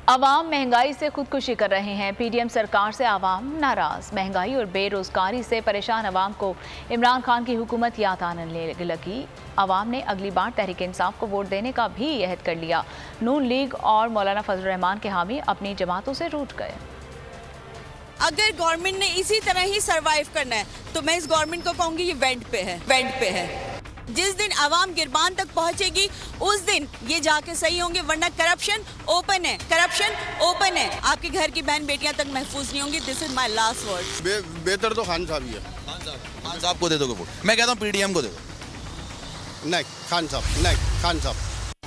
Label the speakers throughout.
Speaker 1: अवाम महंगाई से खुदकुशी कर रहे हैं। पीडीएम सरकार से अवाम नाराज। महंगाई और बेरोजगारी से परेशान अवाम को इमरान खान की हुकूमत याद आने लगी। अवाम ने अगली बार तहरीक इंसाफ को वोट देने का भी अहद कर लिया। नून लीग और मौलाना फजल रहमान के हामी अपनी जमातों से रूठ गए।
Speaker 2: अगर गवर्नमेंट ने इसी तरह ही सरवाइव करना है तो मैं इस गवर्नमेंट को कहूंगी ये वेंट पे है। जिस दिन अवाम गिरबान तक पहुंचेगी उस दिन ये जाके सही होंगे, वरना करप्शन ओपन है। आपके घर की बहन बेटियां तक महफूज नहीं होंगी। This is my last word.
Speaker 3: बेहतर तो खान साहब ही है।
Speaker 4: खान साहब को दे दोगे वोट? मैं कहता हूँ पीडीएम को दे दो।
Speaker 3: नहीं, खान साहब।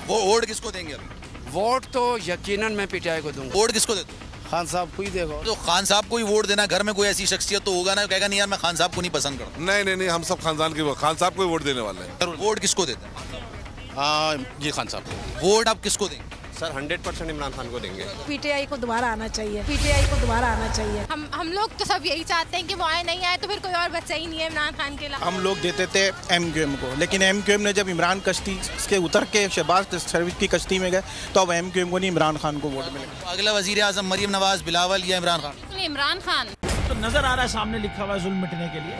Speaker 4: वो वोट किसको देंगे अभी?
Speaker 5: वोट तो यकीनन मैं पीटीआई को दूंगा।
Speaker 4: वोट किसको दे दो?
Speaker 3: खान साहब को ही देगा।
Speaker 4: तो खान साहब को ही वोट देना। घर में कोई ऐसी शख्सियत तो होगा ना, कहेगा नहीं यार मैं खान साहब को नहीं पसंद करता।
Speaker 6: नहीं, हम सब खानदान के खान साहब को ही वोट देने वाले हैं।
Speaker 4: वोट किसको देते हैं?
Speaker 3: जी खान साहब को।
Speaker 4: वोट आप किसको देंगे?
Speaker 6: सर 100% इमरान खान को देंगे।
Speaker 7: पीटीआई को दोबारा आना चाहिए। हम लोग तो सब यही चाहते हैं कि वो आए, नहीं आए तो फिर कोई और बच्चा ही नहीं है इमरान खान के अलावा।
Speaker 8: हम लोग देते थे एमक्यूएम को, लेकिन एमक्यूएम ने जब इमरान कश्ती के उतर के शहबाज शरीफ की कश्ती में गए तो अब एमक्यूएम को नहीं इमरान खान को वोट मिलेगा।
Speaker 4: अगला वजीर आजम मरियम नवाज, बिलावल या इमरान खान?
Speaker 7: इमरान खान।
Speaker 9: तो नजर आ रहा है सामने लिखा हुआ है जुल्म मिटने के लिए।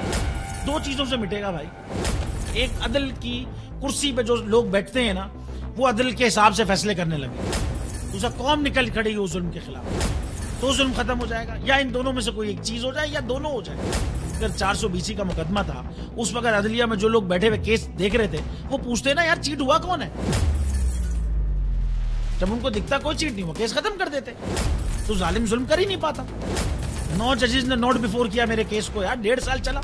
Speaker 9: दो चीजों से मिटेगा भाई। एक, अदल की कुर्सी पे जो लोग बैठते हैं ना, वो अदल के हिसाब से फैसले करने लगे। दूसरा, कौम निकल खड़ी उस जुल्म के खिलाफ, तो जुल्म खत्म हो जाएगा। या इन दोनों में से कोई एक चीज हो जाए या दोनों हो जाए। अगर 420 का मुकदमा था, उस वक्त अदलिया में जो लोग बैठे हुए केस देख रहे थे वो पूछते ना यार चीट हुआ कौन है। जब उनको दिखता कोई चीट नहीं हुआ, केस खत्म कर देते। तो जालिम जुल्म कर ही नहीं पाता। 9 जजेस ने नोट बिफोर किया मेरे केस को यार, 1.5 साल चला।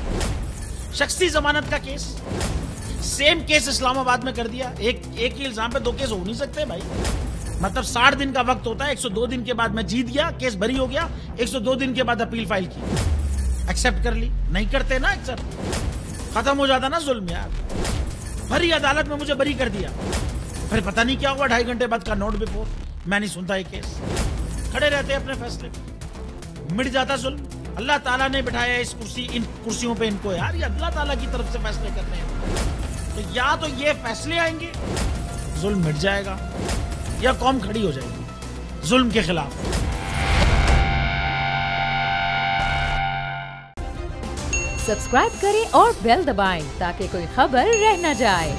Speaker 9: शख्सी जमानत का केस, सेम केस इस्लामाबाद में कर दिया। एक ही इल्जाम पे 2 केस हो नहीं सकते भाई। मतलब 60 दिन का वक्त होता है। 102 दिन के बाद मैं जीत गया, केस बरी हो गया। 102 दिन के बाद अपील फाइल की, एक्सेप्ट कर ली। नहीं करते ना एक्सेप्ट, खत्म हो जाता ना जुल्म यार। भरी अदालत में मुझे बरी कर दिया, फिर पता नहीं क्या हुआ 2.5 घंटे बाद का नोट बिफोर। मैं नहीं सुनता ये केस, खड़े रहते अपने फैसले पे, मिट जाता जुल्म। अल्लाह ताला ने बिठाया इन कुर्सियों पे इनको यार, ये अल्लाह ताला की तरफ से फैसले करने हैं। तो या तो ये फैसले आएंगे, जुल्म मिट जाएगा, या कौम खड़ी हो जाएगी जुल्म के खिलाफ।
Speaker 10: सब्सक्राइब करें और बेल दबाएं ताकि कोई खबर रह न जाए।